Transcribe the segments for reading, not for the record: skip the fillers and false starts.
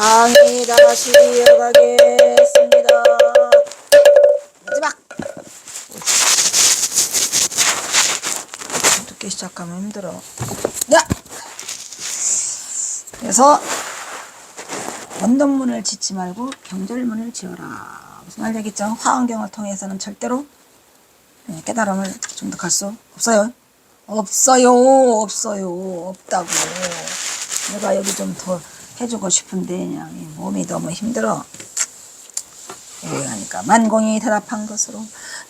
강의 다시 이어가겠습니다. 마지막! 듣기 시작하면 힘들어. 야! 그래서 원동문을 짓지 말고 경절문을 지어라. 무슨 말 되겠죠? 화엄경을 통해서는 절대로 깨달음을 정득할 수 없어요. 없다고. 내가 여기 좀 더 해주고 싶은데 그냥 몸이 너무 힘들어. 하니까 만공이 대답한 것으로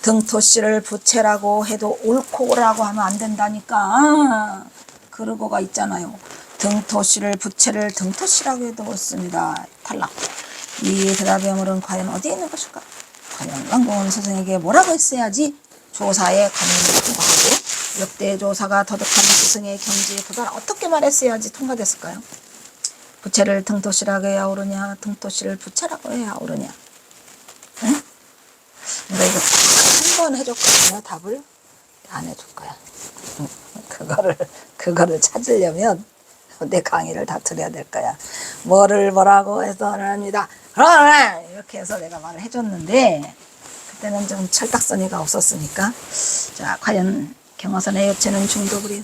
등토씨를 부채라고 해도 옳고라고 하면 안 된다니까. 그러고가 있잖아요. 등토씨를 부채를 등토씨라고 해도 옳습니다. 탈락. 이 대답의 어물은 과연 어디에 있는 것일까? 과연 완공은 스승에게 뭐라고 했어야지 조사에 관여를 통과하고 역대 조사가 도덕한 스승의 경지에 그걸 어떻게 말했어야지 통과됐을까요? 부채를 등토씨라고 해야 옳으냐, 등토씨를 부채라고 해야 옳으냐. 응? 내가 이거 한 번 해줄 거야. 답을 안 해줄 거야. 그거를 찾으려면 내 강의를 다 들어야 될 거야. 뭐라고 해서 합니다. 그러나 이렇게 해서 내가 말을 해줬는데 그때는 좀 철딱서니가 없었으니까. 자, 과연 경어선의 요체는 중도불이요.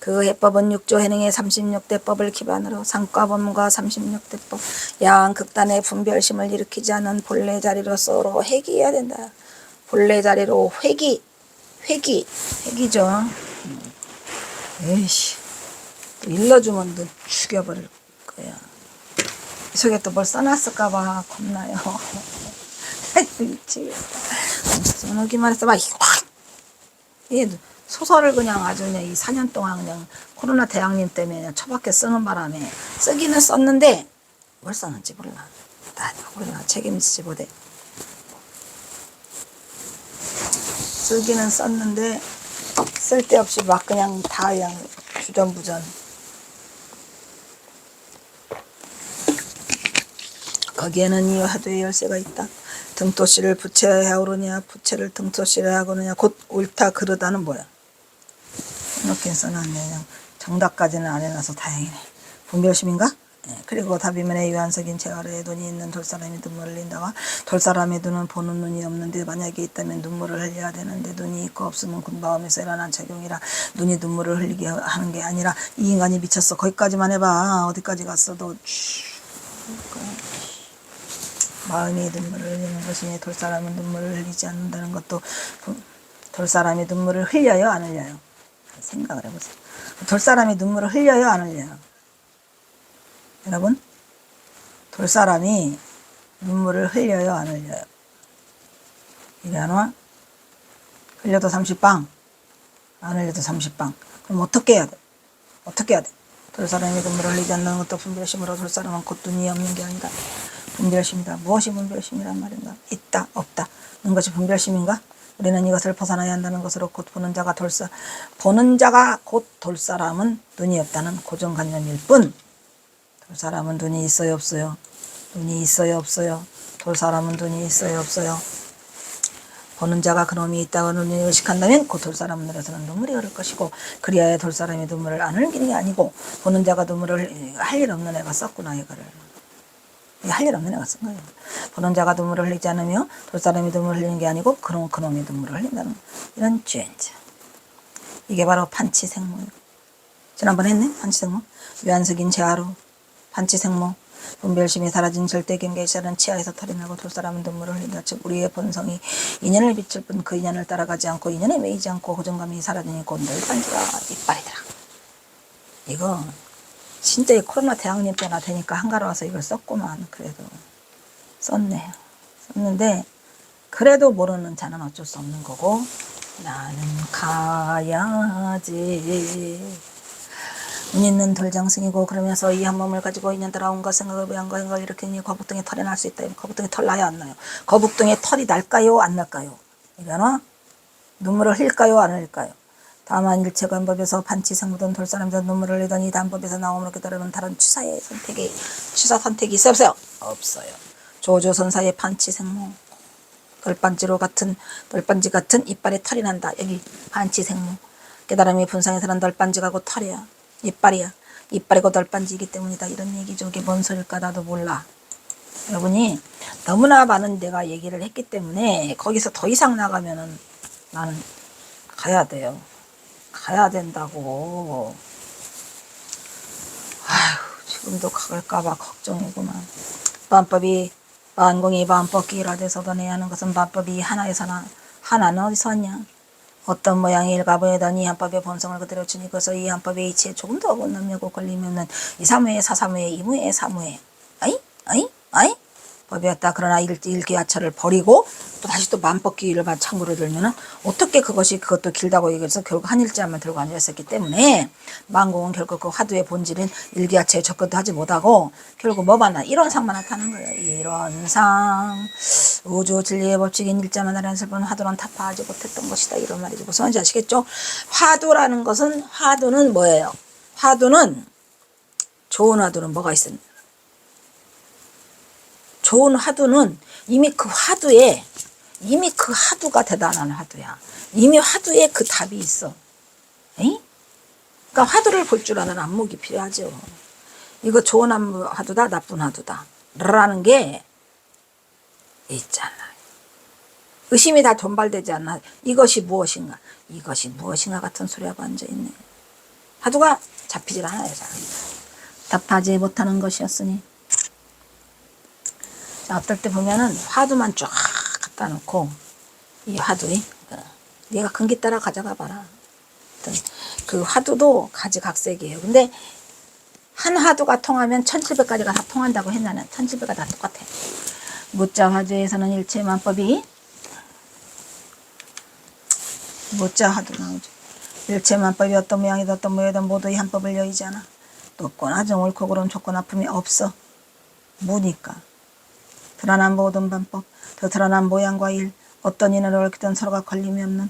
그 해법은 6조 해능의 36대법을 기반으로 상과범과 36대법 양극단의 분별심을 일으키지 않은 본래 자리로서로 회귀해야 된다. 본래 자리로 회귀죠. 에이씨, 또 일러주면 너 죽여버릴 거야. 이 속에 또 뭘 써놨을까봐 겁나요. 미치겠다. 써놓기만 했어 봐. 소설을 그냥 아주 그냥 이 4년 동안 그냥 코로나 대학님 때문에 그냥 처박혀 쓰는 바람에 쓰기는 썼는데 뭘 썼는지 몰라. 나 몰라. 책임지지 못해. 쓰기는 썼는데 쓸데없이 막 그냥 다 그냥 주전부전. 거기에는 이 화두의 열쇠가 있다. 등토씨를 부채해야 오르냐, 부채를 등토씨를 하고느냐, 곧 옳다 그르다는 뭐야? 이렇게 써놨네. 그냥 정답까지는 안 해놔서 다행이네. 분별심인가? 네. 그리고 답이면에 유한석인 재활에 눈이 있는 돌사람이 눈물을 흘린다와 돌사람의 눈은 보는 눈이 없는데 만약에 있다면 눈물을 흘려야 되는데 눈이 있고 없으면 군바움에서 일어난 작용이라 눈이 눈물을 흘리게 하는 게 아니라 이 인간이 미쳤어. 거기까지만 해봐. 어디까지 갔어도 마음이 눈물을 흘리는 것이니 돌사람은 눈물을 흘리지 않는다는 것도 돌사람이 눈물을 흘려요? 안 흘려요? 생각을 해보세요. 돌사람이 눈물을 흘려요? 안 흘려요? 여러분? 돌사람이 눈물을 흘려요? 안 흘려요? 이리 안 와? 흘려도 30방, 안 흘려도 30방. 그럼 어떻게 해야 돼? 어떻게 해야 돼? 돌사람이 눈물을 흘리지 않는 것도 분별심으로 돌사람은 곧 눈이 없는 게 아니다. 분별심이다. 무엇이 분별심이란 말인가? 있다, 없다. 는 것이 분별심인가? 우리는 이것을 벗어나야 한다는 것으로 곧 보는 자가 곧 돌사람은 눈이 없다는 고정관념일 뿐. 돌사람은 눈이 있어요, 없어요? 눈이 있어요, 없어요? 돌사람은 눈이 있어요, 없어요? 보는 자가 그놈이 있다고 눈이 의식한다면 곧 돌사람 눈에서는 눈물이 흐를 것이고 그리하여 돌사람이 눈물을 안 흘리는 게 아니고 보는 자가 눈물을 할 일 없는 애가 썼구나 이거를. 할 일 없는 애가 쓴 거예요. 보는 자가 눈물을 흘리지 않으며 돌사람이 눈물을 흘리는 게 아니고 그놈이 눈물을 흘린다는 이런 죄인자. 이게 바로 판치생모예요. 지난번 했네? 판치생모. 유한석인 재하루 판치생모. 분별심이 사라진 절대경계에 시작은 치아에서 털이 나고 돌사람은 눈물을 흘린다. 즉 우리의 본성이 인연을 비출 뿐 그 인연을 따라가지 않고 인연에 매이지 않고 고정감이 사라지니 곧 널빤지가 이빨이더라. 이거 진짜 이 코로나 대학님 때나 되니까 한가로 와서 이걸 썼구만. 그래도 썼는데 그래도 모르는 자는 어쩔 수 없는 거고 나는 가야지. 운 있는 돌장승이고 그러면서 이 한 몸을 가지고 인연 따라 온것 생각을 위한 걸 일으키니 거북등에 털이 날 수 있다. 거북등에 털 나요, 안 나요? 거북등에 털이 날까요, 안 날까요? 이거나 눈물을 흘릴까요, 안 흘릴까요? 다만 일체관법에서 판치생모든 돌사람들 눈물을 흘리더니 단법에서 나옴으로 깨달으면 다른 취사 선택이 있어요, 없어요? 없어요. 조조선사의 판치생모. 돌반지 같은 이빨에 털이 난다. 여기 판치생모. 깨달음이 분상에서 난 돌반지가 곧 털이야. 이빨이야. 이빨이 고달반지이기 때문이다. 이런 얘기죠. 이게 뭔 소릴까 나도 몰라. 여러분이 너무나 많은 내가 얘기를 했기 때문에 거기서 더 이상 나가면은 나는 가야 돼요. 가야 된다고. 아휴, 지금도 갈까봐 걱정이구만. 만공이 반법기라 돼서도 내 하는 것은 반법이 하나에서나 하나는 어디서 왔냐? 어떤 모양의 일가보에다니 이 한법의 본성을 그대로 주니 그래서 이 한법의 이치에 조금도 어긋남냐고 걸리면은 이사무에 사사무에 이무에 사무에 아이 법이었다. 그러나 일기야처를 버리고 또 다시 또 만법기를 창구를 들면은 어떻게 그것도 길다고 얘기해서 결국 한 일자만 들고 앉아있었기 때문에 만공은 결국 그 화두의 본질인 일기야처에 접근도 하지 못하고 결국 뭐만 나 이런 상만 나타나는 거예요. 이런 상 우주 진리의 법칙인 일자만 하라는 슬픈 화두는 타파하지 못했던 것이다. 이런 말이죠. 무슨 말인지 아시겠죠? 화두는 뭐예요? 화두는 좋은 화두는 뭐가 있습니까? 좋은 화두는 이미 그 화두가 대단한 화두야. 이미 화두에 그 답이 있어. 에이? 그러니까 화두를 볼 줄 아는 안목이 필요하죠. 이거 좋은 화두다, 나쁜 화두다. 라는 게 있잖아. 의심이 다 돈발되지 않나. 이것이 무엇인가 같은 소리하고 앉아있네. 화두가 잡히질 않아요. 잘. 답하지 못하는 것이었으니. 자, 어떨 때 보면은 화두만 쫙 갖다 놓고 이 화두에 네가 근기 따라 가져가 봐라. 그 화두도 가지각색이에요. 근데 한 화두가 통하면 1700가지가 다 통한다고 했나는 1700가 다 똑같아. 무자 화두에서는 일체만법이 무자 화두 나오죠. 일체만법이 어떤 모양이든 어떤 모양이든 모두 이 한법을 여의지 않아. 높거나 정 옳고 그름 좋거나 아픔이 없어. 무니까. 드러난 모든 반법, 더 드러난 모양과 일, 어떤 인을 얽히든 서로가 걸림이 없는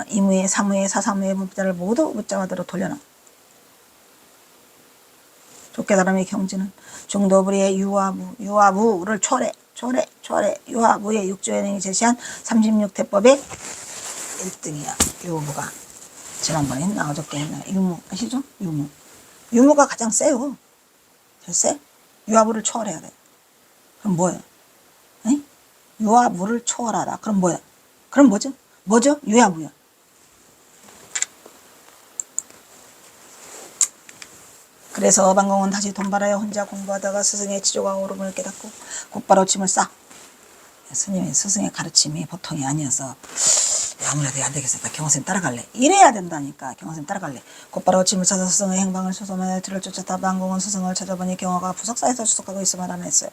이무의 사무의 사사무의 문자를 모두 무자화두로 돌려놔. 좁게다름의 경지는 중도불이의 유화무를 초래 유화무의 육조연행이 제시한 36대법의 1등이야. 유무가 지난번에 했나 어저께 했나. 유무 아시죠? 유무가 가장 세요. 제일 세. 유화무를 초월해야 돼. 그럼 뭐예요? 유화무를 초월하라. 그럼 뭐야? 그럼 뭐죠? 유야무야. 그래서 만공은 다시 돈 벌어야 혼자 공부하다가 스승의 지조가 오름을 깨닫고 곧바로 침을 싸. 스승의 가르침이 보통이 아니어서 아무래도 안 되겠어. 경호쌤 따라갈래. 이래야 된다니까. 경호쌤 따라갈래. 곧바로 짐을 싸서 스승의 행방을 수소문해 뒤를 쫓았다. 만공은 스승을 찾아보니 경호가 부석사에서 추석하고 있음을 알아냈어요.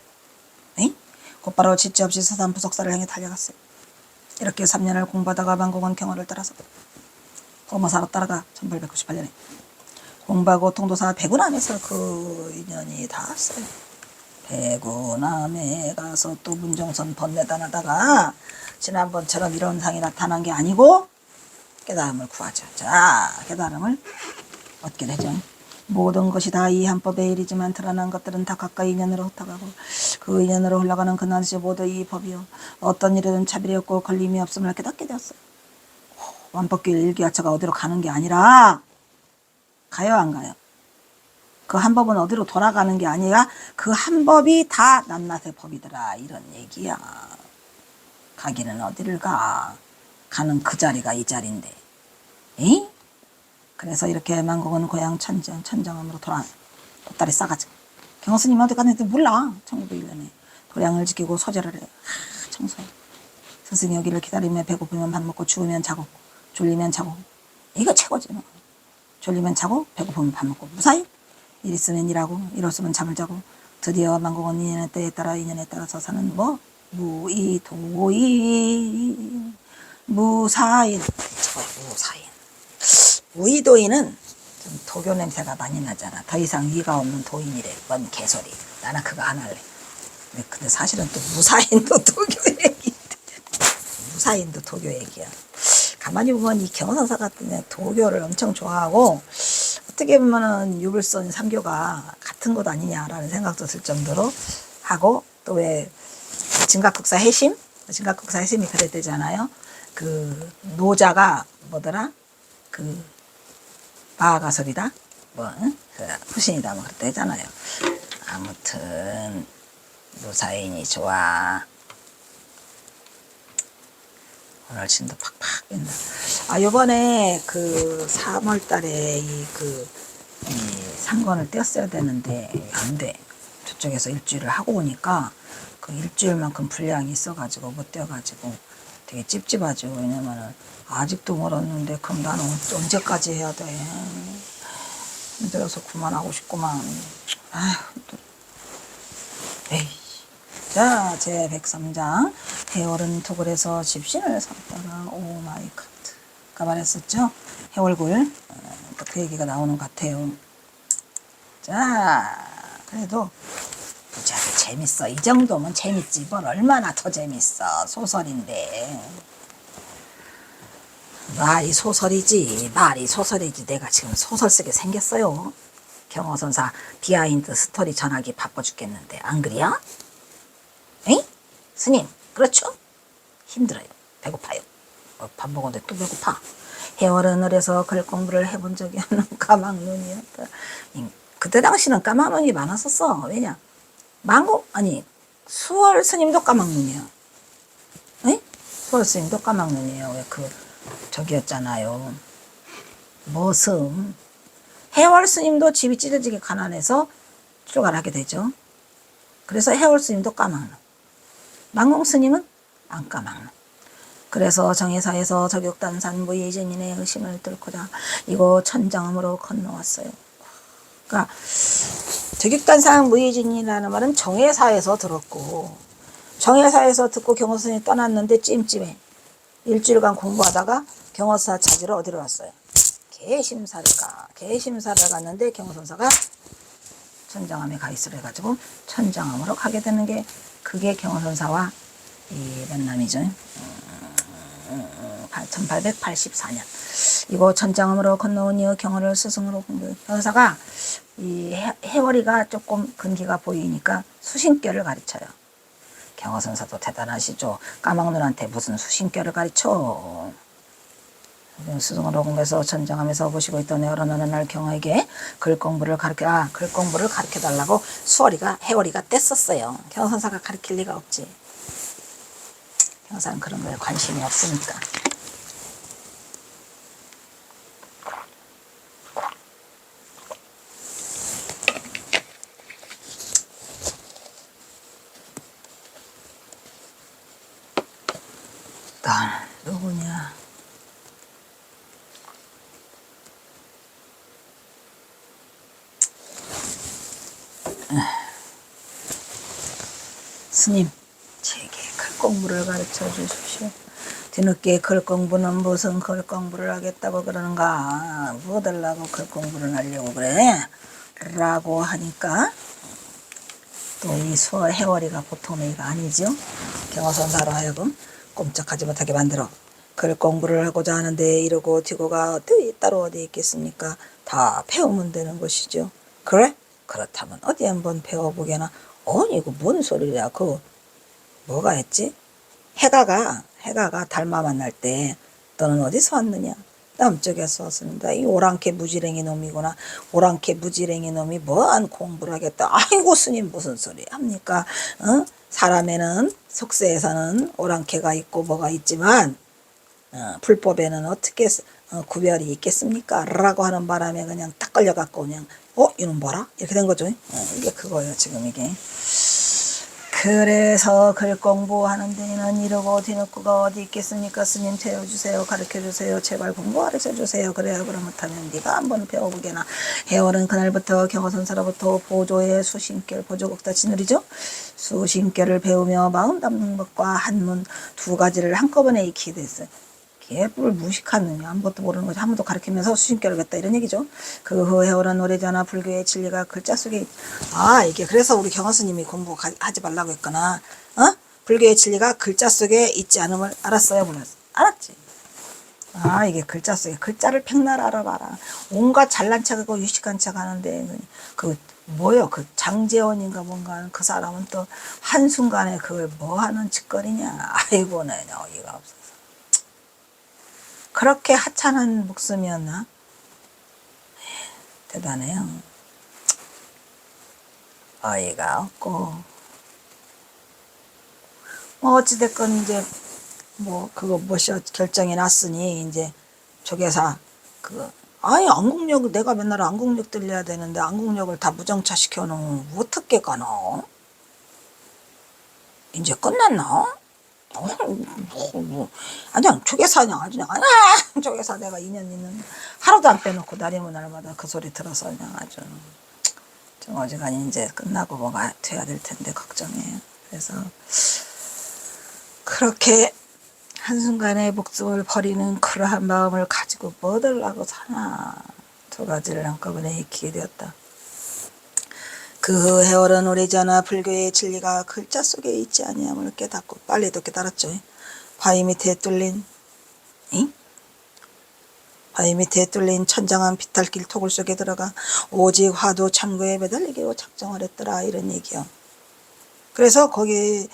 곧바로 지체 없이 서산 부석사를 향해 달려갔어요. 이렇게 3년을 공부하다가 만공은 경호를 따라서 고모사로 따라가 1898년에 공부하고 통도사 백운암에서 그 인연이 닿았어요. 백운암에 가서 또 문정선 번뇌단하다가 지난번처럼 이런 상이 나타난 게 아니고 깨달음을 구하죠. 자, 깨달음을 얻게 되죠. 모든 것이 다 이 한법의 일이지만 드러난 것들은 다 가까이 인연으로 흩어가고 그 인연으로 흘러가는 그날이 모두 이 법이요. 어떤 일에는 차별이 없고 걸림이 없음을 깨닫게 되었어요. 완법길 일기야처가 어디로 가는 게 아니라 가요 안 가요? 그 한 법은 어디로 돌아가는 게 아니라 그 한 법이 다 낱낱의 법이더라. 이런 얘기야. 가기는 어디를 가. 가는 그 자리가 이 자리인데. 에이? 그래서 이렇게 만공은 고향 천정함으로 돗다리 싸가지고 경호스님 어디 갔는지 몰라. 1901년에 도량을 지키고 소재를 해. 청소해. 스승이 오기를 기다리며 배고프면 밥 먹고 추우면 자고 졸리면 자고. 이거 최고지 뭐. 졸리면 자고 배고프면 밥 먹고 무사히 일 있으면 일하고 일 없으면 잠을 자고 드디어 만공은 인연의 때에 따라 인연에 따라서 사는 뭐 무이도인 무사인 무사인 무이도인은 좀 도교 냄새가 많이 나잖아. 더 이상 위가 없는 도인이래. 뭔 개소리. 나는 그거 안 할래. 근데 사실은 또 무사인도 도교 얘기인데 무사인도 도교 얘기야. 가만히 보면 이 경선사 같은 도교를 엄청 좋아하고 어떻게 보면은 유불선 삼교가 같은 것 아니냐라는 생각도 들 정도로 하고 또 왜 진각국사 해심? 진각국사 해심이 그랬대잖아요. 그 노자가 뭐더라? 그 마가설이다. 뭐 응? 후신이다 뭐 그랬다 했잖아요. 아무튼 노사인이 좋아. 오늘 진도 팍팍 뺀다. 아, 요번에 그 3월 달에 이 상권을 떼었어야 되는데 안 돼. 저쪽에서 일주일을 하고 오니까 그 일주일만큼 분량이 있어가지고 못 떼어가지고 되게 찝찝하죠. 왜냐면은 아직도 멀었는데 그럼 나는 언제까지 해야 돼. 힘들어서 그만하고 싶구만. 아휴, 또. 에이. 자, 제 103장 해월은 토굴에서 집신을 샀다가 오마이 카트 가발했었죠. 해월굴 그 얘기가 나오는 것 같아요. 자, 그래도 무지하게 재밌어. 이 정도면 재밌지 뭘 얼마나 더 재밌어. 소설인데 말이 소설이지. 내가 지금 소설 쓰게 생겼어요. 경호선사 비하인드 스토리 전하기 바빠 죽겠는데 안 그래요? 에이? 스님, 그렇죠? 힘들어요. 배고파요. 밥 먹었는데 또 배고파. 해월은 어려서 글 공부를 해본 적이 없는 까막눈이었다. 그때 당시는 까막눈이 많았었어. 왜냐? 수월 스님도 까막눈이야. 에? 수월 스님도 까막눈이에요. 왜 저기였잖아요. 머슴. 해월 스님도 집이 찢어지게 가난해서 출가하게 되죠. 그래서 해월 스님도 까막눈. 망공 스님은 안 까막눈. 그래서 정예사에서 저격단산 무예진인의 의심을 뚫고자 이곳 천장음으로 건너왔어요. 그러니까 저격단산 무예진이라는 말은 정예사에서 들었고 정예사에서 듣고 경호선이 떠났는데 찜찜해. 일주일간 공부하다가 경호사 찾으러 어디로 왔어요? 개심사를 갔는데 경호선사가 천장암에 가 있으려 해가지고 천장암으로 가게 되는 게 그게 경호선사와 이 만남이죠. 1884년 이곳 천장암으로 건너온 이후 경호를 스승으로 공부해. 경호사가 이 해월이가 조금 근기가 보이니까 수신결을 가르쳐요. 경호선사도 대단하시죠. 까막눈한테 무슨 수신결을 가르쳐. 스승으로 공부해서 천장암에서 보시고 있던 해월은 어느 날 경호에게 글 공부를 가르쳐달라고 해월이가 뗐었어요. 경호선사가 가르칠 리가 없지. 경호사는 그런 거에 관심이 없으니까. 난 누구냐? 스님, 제게 글 공부를 가르쳐 주십시오. 뒤늦게 글 공부는 무슨 글 공부를 하겠다고 그러는가? 뭐 달라고 글 공부를 하려고 그래? 라고 하니까 또 이 해월이가 보통 애가 아니죠. 경호선사로 하여금 꼼짝하지 못하게 만들어 글 공부를 하고자 하는데 이러고 뒤고가 따로 어디 있겠습니까? 다 배우면 되는 것이죠. 그래? 그렇다면 어디 한번 배워보게나. 아니 이거 뭔 소리야. 뭐가 했지? 해가가 달마 만날 때 너는 어디서 왔느냐? 남쪽에서 왔습니다. 이 오랑캐 무지랭이 놈이구나. 오랑캐 무지랭이 놈이 뭐한 공부를 하겠다. 아이고 스님 무슨 소리 합니까? 사람에는 속세에서는 오랑캐가 있고 뭐가 있지만 불법에는 어떻게 구별이 있겠습니까? 라고 하는 바람에 그냥 딱 걸려갖고 그냥 이놈 봐라? 이렇게 된 거죠. 이게 그거예요 지금 이게. 그래서 글 공부하는 데는 이러고 뒤늦고가 어디 있겠습니까? 스님 채워주세요. 가르쳐주세요. 제발 공부 가르쳐주세요. 그래요. 그러면 네가 한번 배워보게나. 해월은 그날부터 경호선사로부터 보조의 수신결, 보조곡다 진을이죠. 수신결을 배우며 마음 담는 것과 한문 두 가지를 한꺼번에 익히게 됐어요. 개뿔 무식한 아무것도 모르는 거지. 한번도 가르치면서 수신결을 뱉다 이런 얘기죠. 그 후 해월은 오래전에 불교의 진리가 글자 속에 이게 그래서 우리 경호스님이 공부하지 말라고 했거나 불교의 진리가 글자 속에 있지 않음을 알았어요? 몰랐어? 알았지. 이게 글자 속에 글자를 백날 알아봐라. 온갖 잘난 척하고 유식한 척 하는데 그 장재원인가 뭔가 그 사람은 또 한순간에 그걸 뭐 하는 짓거리냐. 아이고 내 어이가 없어. 그렇게 하찮은 목숨이었나? 대단해요. 어이가 없고. 뭐 어찌됐건 이제 뭐 그거 뭐시 결정이 났으니 이제 조계사 그 아니 안국역 내가 맨날 안국역 들려야 되는데 안국역을 다 무정차 시켜놓으면 어떻게 가노? 이제 끝났나? 아니야 조계사냐 아주 그냥 조계사 내가 2년 있는 하루도 안 빼놓고 날이면 날마다 그 소리 들어서 그냥 아주 좀 어지간히 이제 끝나고 뭐가 돼야 될 텐데 걱정해요. 그래서 그렇게 한순간에 목숨을 버리는 그러한 마음을 가지고 뭐들 하고 사나. 두 가지를 한꺼번에 익히게 되었다. 그 해월은 오래전에 불교의 진리가 글자 속에 있지 아니함을 깨닫고 빨리도 깨달았죠. 바위 밑에 뚫린 바위 밑에 뚫린 천장한 비탈길 토굴 속에 들어가 오직 화두 참고에 매달리기로 작정을 했더라 이런 얘기요. 그래서 거기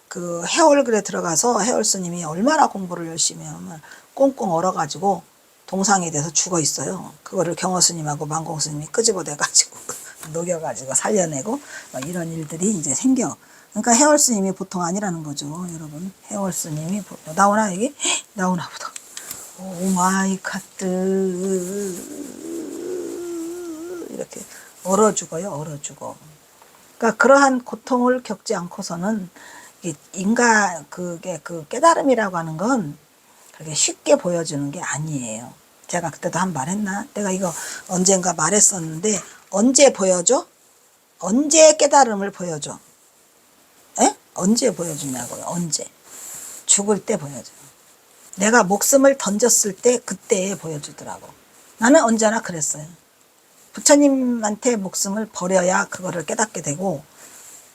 그 해월글에 들어가서 해월 스님이 얼마나 공부를 열심히 하면 꽁꽁 얼어가지고 동상이 돼서 죽어 있어요. 그거를 경호 스님하고 만공 스님이 끄집어내가지고 녹여가지고 살려내고 이런 일들이 이제 생겨. 그러니까 해월 스님이 보통 아니라는 거죠, 여러분. 해월 스님이 나오나 여기? 나오나 보다. 오 마이 갓드 이렇게 얼어 죽어요, 얼어 죽어. 그러니까 그러한 고통을 겪지 않고서는 그게 그 깨달음이라고 하는 건 그렇게 쉽게 보여주는 게 아니에요. 제가 그때도 한 말 했나? 내가 이거 언젠가 말했었는데 언제 보여줘? 언제 깨달음을 보여줘? 에? 언제 보여주냐고요? 언제? 죽을 때 보여줘. 내가 목숨을 던졌을 때 그때 보여주더라고. 나는 언제나 그랬어요. 부처님한테 목숨을 버려야 그거를 깨닫게 되고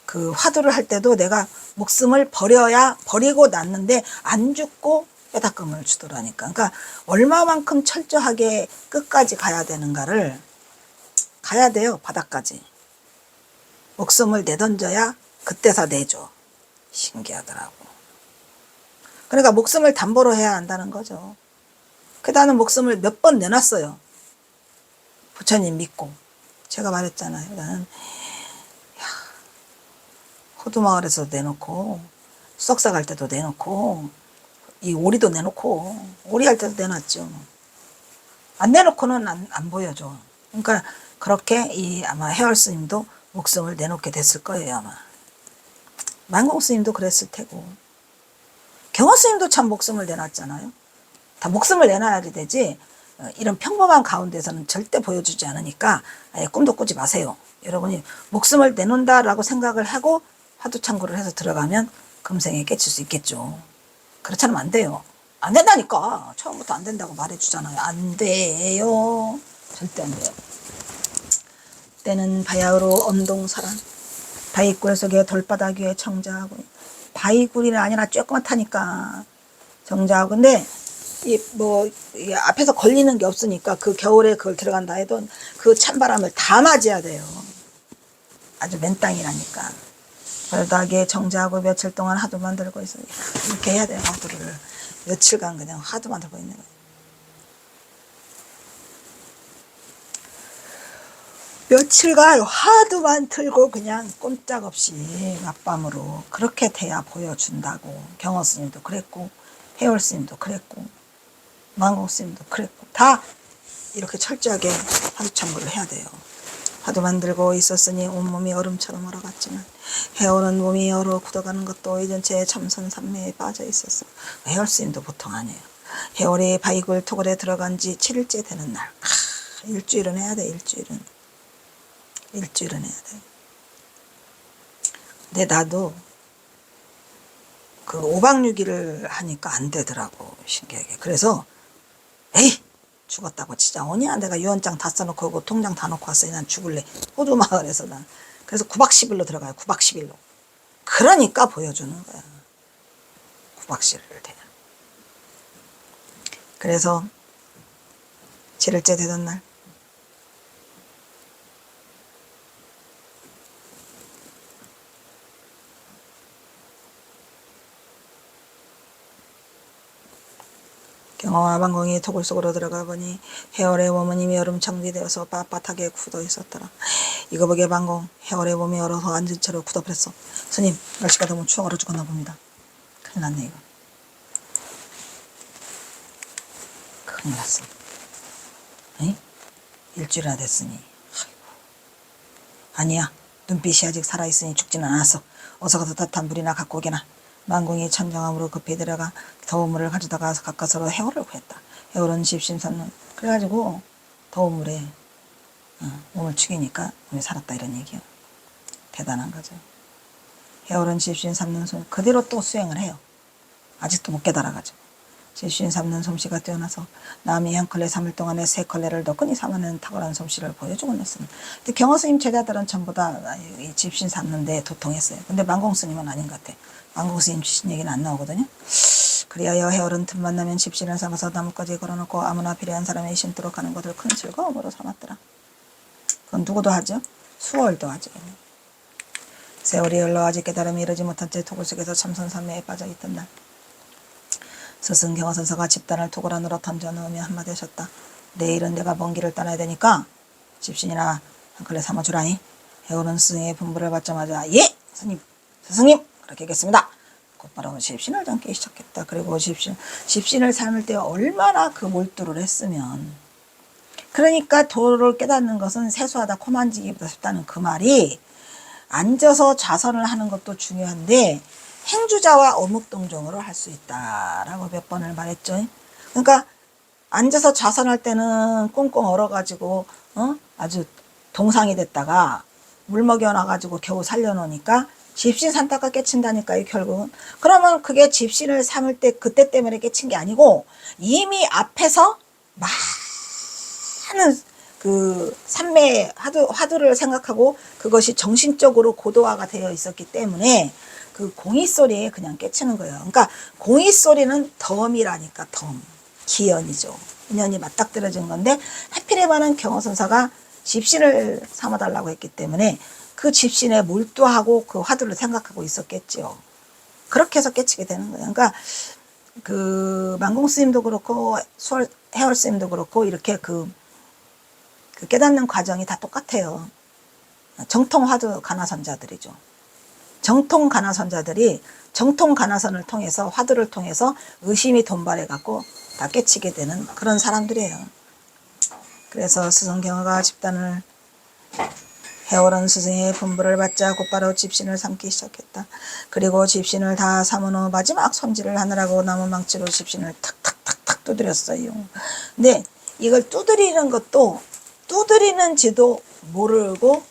그 화두를 할 때도 내가 목숨을 버려야 버리고 났는데 안 죽고 깨닫음을 주더라니까. 그러니까 얼마만큼 철저하게 끝까지 가야 되는가를 가야 돼요. 바닥까지. 목숨을 내던져야 그때서 내줘. 신기하더라고. 그러니까 목숨을 담보로 해야 한다는 거죠. 그 나는 목숨을 몇 번 내놨어요. 부처님 믿고. 제가 말했잖아요. 나는 호두마을에서 내놓고 수석사 갈 때도 내놓고 이 오리도 내놓고 오리 할 때도 내놨죠. 안 내놓고는 안 보여줘. 그러니까 그렇게 이 아마 해월 스님도 목숨을 내놓게 됐을 거예요. 아마 만공 스님도 그랬을 테고 경호 스님도 참 목숨을 내놨잖아요. 다 목숨을 내놔야지 되지 이런 평범한 가운데서는 절대 보여주지 않으니까 아예 꿈도 꾸지 마세요. 여러분이 목숨을 내놓는다라고 생각을 하고 화두창구를 해서 들어가면 금생에 깨칠 수 있겠죠. 그렇지 않으면 안 돼요. 안 된다니까. 처음부터 안 된다고 말해주잖아요. 안 돼요. 절대 안 돼요. 때는 바야흐로 엄동사란 바위굴 속에 돌바닥 위에 정자하고 바위굴이 아니라 조그맣다니까 정자하고 근데 이 앞에서 걸리는 게 없으니까 그 겨울에 그걸 들어간다 해도 그 찬바람을 다 맞아야 돼요. 아주 맨땅이라니까. 바닥에 정자하고 며칠 동안 화두만 들고 있어요. 이렇게 해야 돼요. 화두를 며칠간 그냥 화두만 들고 있는 거예요. 며칠간 화두만 틀고 그냥 꼼짝없이 낮밤으로 그렇게 돼야 보여준다고. 경호 스님도 그랬고 해월 스님도 그랬고 만공 스님도 그랬고 다 이렇게 철저하게 화두참고를 해야 돼요. 화두만 들고 있었으니 온몸이 얼음처럼 얼어갔지만 해월은 몸이 얼어 굳어가는 것도 이전체에 참선삼매에 빠져 있었어. 해월 스님도 보통 아니에요. 해월이 바위굴 토굴에 들어간 지 7일째 되는 날. 일주일은 해야 돼. 일주일은 해야 돼. 근데 나도 그 5박 6일을 하니까 안 되더라고. 신기하게. 그래서 에이 죽었다고 진짜 오냐 내가 유언장 다 써놓고 오고 통장 다 놓고 왔어요. 난 죽을래. 호두마을에서 난. 그래서 9박 10일로 들어가요. 9박 10일로. 그러니까 보여주는 거야. 9박 10일을 돼. 그래서 7일째 되던 날 경호와 만공이 토굴 속으로 들어가 보니 해월의 어머님이 얼음 정리되어서 빳빳하게 굳어 있었더라. 이거 보게 방공 해월의 몸이 얼어서 앉은 채로 굳어버렸어. 스님 날씨가 너무 추워 얼어 죽었나 봅니다. 큰일 났네 이거. 큰일 났어. 에? 일주일이나 됐으니. 아이고. 아니야. 눈빛이 아직 살아있으니 죽지는 않았어. 어서 가서 따뜻한 물이나 갖고 오게나. 만공이 천정함으로 급히 데려가 더운 물을 가져다가 가까스로 해월을 구했다. 해월은 십신삼는 그래가지고 더운 물에 몸을 죽이니까 몸이 살았다 이런 얘기요. 대단한 거죠. 해월은 십신삼는 솜 그대로 또 수행을 해요. 아직도 못 깨달아가지고. 십신삼는 솜씨가 뛰어나서 남이 한 컬레 3일 동안에 3컬레를 더 끈히 삼아내는 탁월한 솜씨를 보여주곤 했습니다. 근데 경허스님 제자들은 전부 다 이 집신 삼는 데 도통했어요. 근데 만공스님은 아닌 것 같아. 만공스님 출신 얘기는 안 나오거든요. 그리하여 해월은 틈만 나면 집신을 삼아서 나뭇가지에 걸어놓고 아무나 필요한 사람이 신도록 하는 것을 큰 즐거움으로 삼았더라. 그건 누구도 하죠. 수월도 하죠. 세월이 흘러 아직 깨달음이 이르지 못한 채 토굴 속에서 참선삼매에 빠져있던 날 스승 경허선사가 집단을 토굴 안으로 던져 넣으며 한마디 하셨다. 내일은 내가 먼 길을 떠나야 되니까 집신이나 한 컬레 삼아주라니. 해오는 스승의 분부를 받자마자 예! 스승님! 그렇게 하겠습니다. 곧바로 집신을 담기 시작했다. 그리고 집신을 삶을 때 얼마나 그 몰두를 했으면 그러니까 도를 깨닫는 것은 세수하다 코 만지기보다 쉽다는 그 말이 앉아서 좌선을 하는 것도 중요한데 행주자와 어묵동정으로 할 수 있다라고 몇 번을 말했죠. 그러니까 앉아서 좌선할 때는 꽁꽁 얼어가지고 아주 동상이 됐다가 물 먹여놔가지고 겨우 살려놓으니까 집신 삼다가 깨친다니까요. 결국은. 그러면 그게 집신을 삼을 때 그때 때문에 깨친 게 아니고 이미 앞에서 많은 그 삼매 화두를 생각하고 그것이 정신적으로 고도화가 되어 있었기 때문에 그 공이 소리에 그냥 깨치는 거예요. 그러니까 공이 소리는 덤이라니까 덤. 기연이죠. 인연이 맞닥뜨려진 건데 하필이면은 경허선사가 집신을 삼아달라고 했기 때문에 그 집신에 몰두하고 그 화두를 생각하고 있었겠죠. 그렇게 해서 깨치게 되는 거예요. 그러니까 그 만공스님도 그렇고 해월스님도 그렇고 이렇게 그 깨닫는 과정이 다 똑같아요. 정통 화두 가나선자들이죠. 정통 가나선자들이 정통 가나선을 통해서 화두를 통해서 의심이 돈발해 갖고 다 깨치게 되는 그런 사람들이에요. 그래서 스승경허가 집단을 해월은 스승의 분부를 받자 곧바로 집신을 삼기 시작했다. 그리고 집신을 다 삼은 후 마지막 손질을 하느라고 나무망치로 집신을 탁탁탁탁 두드렸어요. 근데 이걸 두드리는 것도 두드리는지도 모르고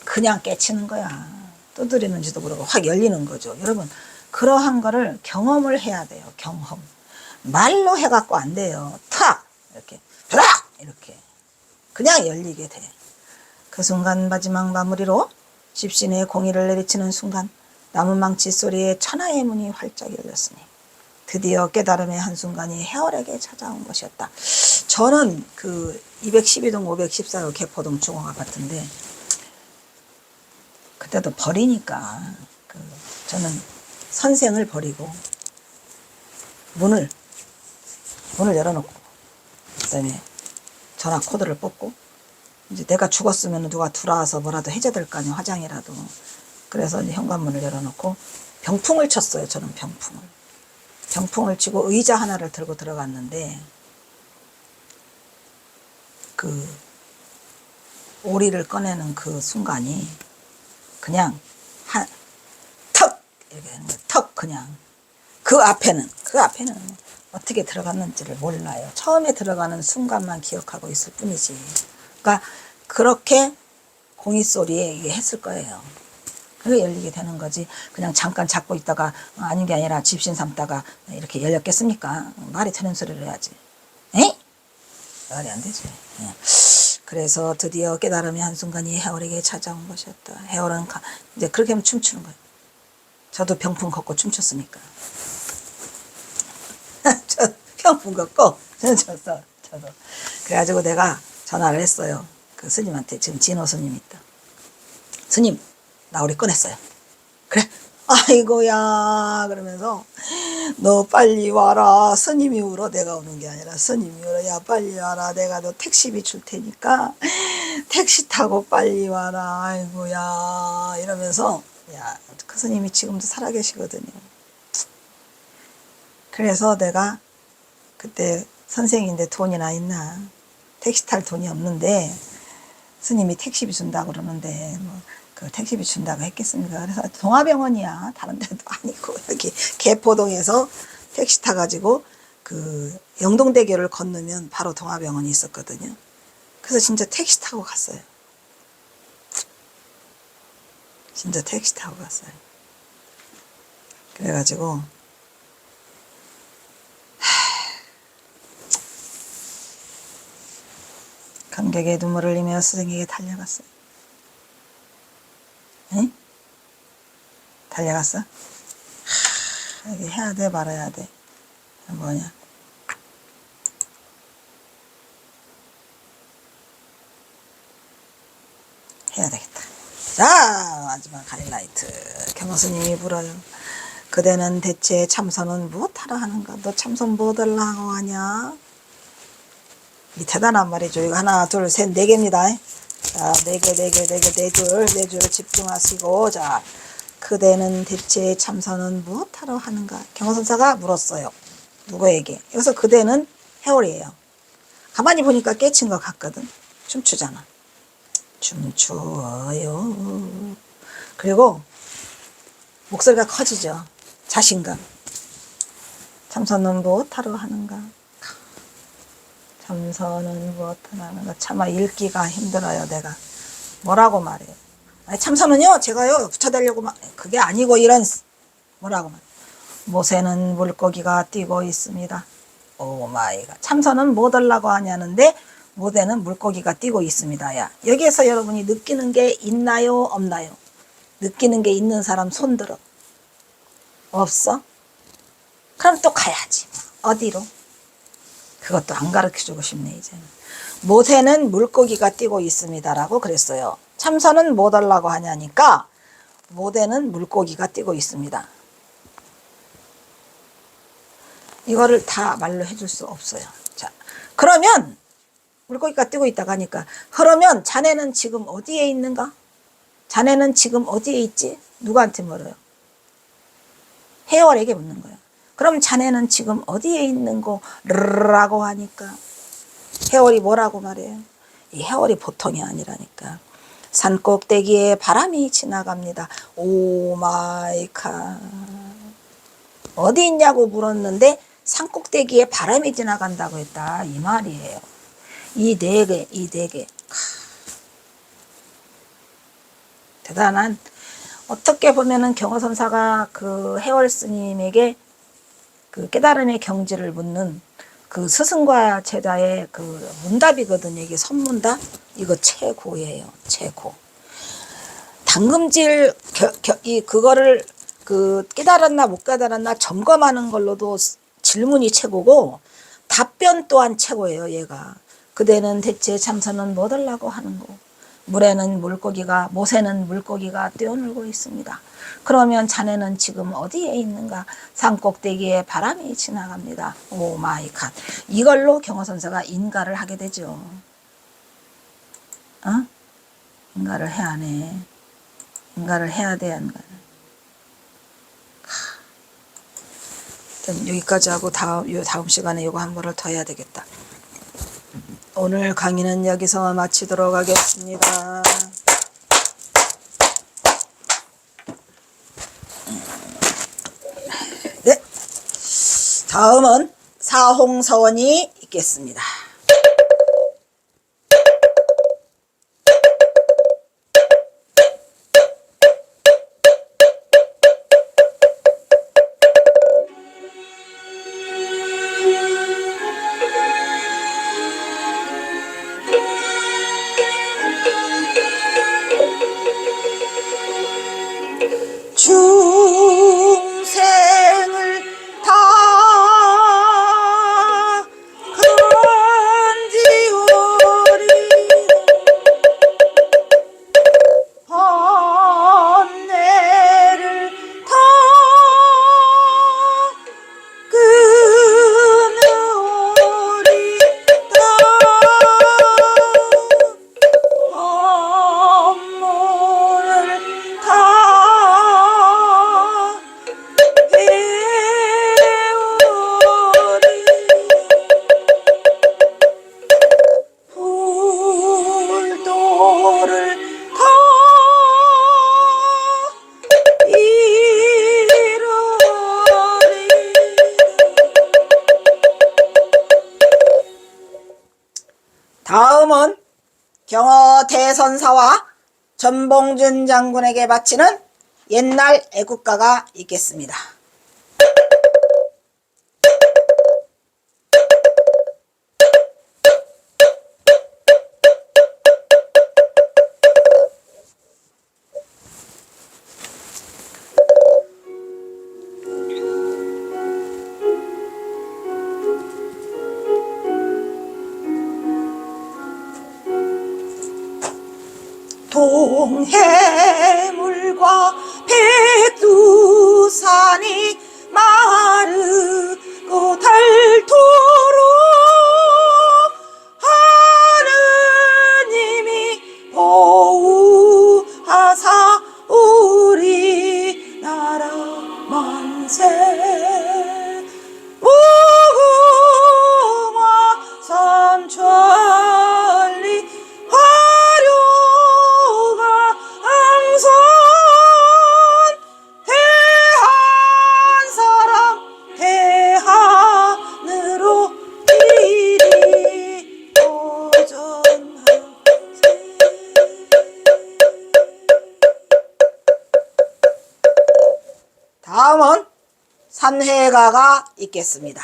그냥 깨치는 거야. 두드리는지도 모르고 확 열리는 거죠. 여러분 그러한 거를 경험을 해야 돼요. 경험. 말로 해갖고 안 돼요. 탁! 이렇게 탁! 이렇게 그냥 열리게 돼. 그 순간 마지막 마무리로 집신의 공의를 내리치는 순간 나무망치 소리에 천하의 문이 활짝 열렸으니 드디어 깨달음의 한순간이 해월에게 찾아온 것이었다. 저는 그 212동 514호 개포동 중앙 아파트인데 그때도 버리니까 저는 선생을 버리고 문을 열어놓고 그다음에 전화 코드를 뽑고 이제 내가 죽었으면 누가 들어와서 뭐라도 해줘야 될 거 아니에요. 화장이라도. 그래서 이제 현관문을 열어놓고 병풍을 쳤어요. 저는 병풍을 치고 의자 하나를 들고 들어갔는데 그 오리를 꺼내는 그 순간이 그냥 턱 이렇게 되는 거예요. 턱 그냥 그 앞에는 어떻게 들어갔는지를 몰라요. 처음에 들어가는 순간만 기억하고 있을 뿐이지. 그러니까 그렇게 공이 소리에 이게 했을 거예요. 그게 열리게 되는 거지. 그냥 잠깐 잡고 있다가 아닌 게 아니라 집신 삼다가 이렇게 열렸겠습니까? 말이 되는 소리를 해야지. 에? 말이 안 되지. 그래서 드디어 깨달음의 한순간이 해월에게 찾아온 것이었다. 해월은 이제 그렇게 하면 춤추는 거예요. 저도 병풍 걷고 춤췄으니까. 저 병풍 걷고 춤췄어. 저도. 그래가지고 내가 전화를 했어요. 그 스님한테. 지금 진호 스님 있다. 스님 나 오리 꺼냈어요. 그래 아이고야 그러면서 너 빨리 와라. 스님이 울어. 내가 우는 게 아니라 스님이 울어. 야 빨리 와라. 내가 너 택시비 줄 테니까 택시 타고 빨리 와라. 아이고야 이러면서 야 그 스님이 지금도 살아계시거든요. 그래서 내가 그때 선생인데 돈이나 있나 택시 탈 돈이 없는데 스님이 택시비 준다고 그러는데 뭐 그 택시비 준다고 했겠습니까? 그래서 동화병원이야. 다른 데도 아니고 여기 개포동에서 택시 타가지고 그 영동대교를 건너면 바로 동화병원이 있었거든요. 그래서 진짜 택시 타고 갔어요. 진짜 택시 타고 갔어요. 그래가지고 감격의 눈물을 흘리며 스승에게 달려갔어요. 응? 달려갔어? 이게 해야 돼 말아야 돼. 뭐냐? 해야 되겠다. 자, 마지막 하이라이트. 경스님이 불어요. 그대는 대체 참선은 무엇하러 하는가? 너 참선 뭐들 하고 하냐? 이 대단한 말이죠. 이거 하나, 둘, 셋, 네 개입니다. 자, 네 줄 집중하시고, 자, 그대는 대체 참선은 무엇하러 하는가? 경호선사가 물었어요. 누구에게? 여기서 그대는 해월이에요. 가만히 보니까 깨친 것 같거든. 춤추잖아. 춤추어요. 그리고 목소리가 커지죠. 자신감. 참선은 무엇하러 하는가? 참선은 무엇하러 하는가? 차마 읽기가 힘들어요. 내가 뭐라고 말해요. 아니, 참선은요 제가요 붙여대려고 그게 아니고 이런 뭐라고 말. 모세는 물고기가 뛰고 있습니다. 오 마이 갓. 참선은 뭐 달라고 하냐는데 모세는 물고기가 뛰고 있습니다. 야 여기에서 여러분이 느끼는 게 있나요 없나요? 느끼는 게 있는 사람 손들어. 없어? 그럼 또 가야지. 어디로? 그것도 안 가르쳐주고 싶네 이제는. 모세는 물고기가 뛰고 있습니다라고 그랬어요. 참선은 뭐 달라고 하냐니까 모세는 물고기가 뛰고 있습니다. 이거를 다 말로 해줄 수 없어요. 자, 그러면 물고기가 뛰고 있다고 하니까 그러면 자네는 지금 어디에 있는가? 자네는 지금 어디에 있지? 누구한테 물어요? 해월에게 묻는 거예요. 그럼 자네는 지금 어디에 있는 거라고 하니까 해월이 뭐라고 말해요? 이 해월이 보통이 아니라니까. 산꼭대기에 바람이 지나갑니다. 오 마이 갓. 어디 있냐고 물었는데 산꼭대기에 바람이 지나간다고 했다. 이 말이에요. 이 네 개. 대단한, 어떻게 보면은 경허선사가 그 해월 스님에게 그 깨달음의 경지를 묻는 그 스승과 제자의 그 문답이거든요. 이게 선문답. 이거 최고예요. 최고. 당금질 그거를 그 깨달았나 못 깨달았나 점검하는 걸로도 질문이 최고고 답변 또한 최고예요. 얘가. 그대는 대체 참선은 뭐 달라고 하는 거? 모세는 물고기가 뛰어놀고 있습니다. 그러면 자네는 지금 어디에 있는가? 산꼭대기에 바람이 지나갑니다. 오 마이 갓. 이걸로 경허선사가 인가를 하게 되죠. 어? 인가를 해야 하네. 인가를 해야 돼, 안 가요? 여기까지 하고 다음 시간에 이거 한 번을 더 해야 되겠다. 오늘 강의는 여기서 마치도록 하겠습니다. 네, 다음은 사홍서원이 있겠습니다. 중생을 다 건지우리 번뇌를 다 다음은 경어 대선사와 전봉준 장군에게 바치는 옛날 애국가가 있겠습니다. 동해물과 백두산이 마르고 닳도록 하느님이 보호하사 우리나라 만세. 무궁화 삼천리 화려가 항선 대한사랑 대한으로 이리 도전하세. 다음은 산해가가 있겠습니다.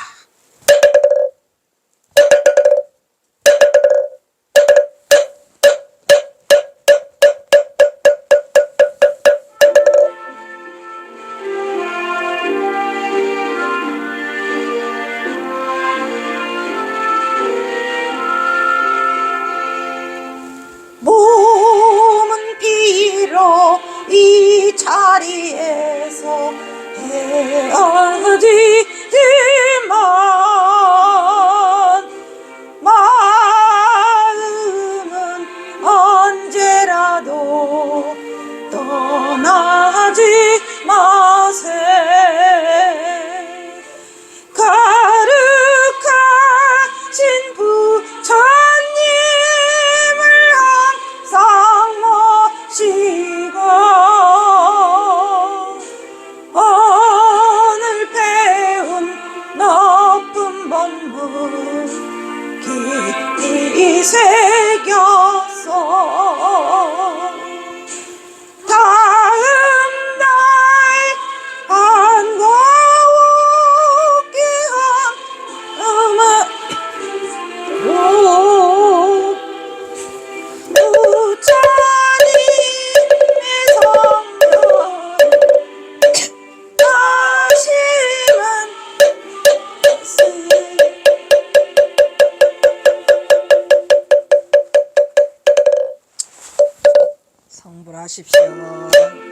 몸은 비록 이 자리에서 헤어지지만 마음은 언제라도 떠나지 마세. 거룩하신 부처님을 항상 모시고 오늘 배운 높은 본문 깊이 새겼어. 다음 날 반가웠게 함으로 부처님의 성령 다시는 성불하십시오.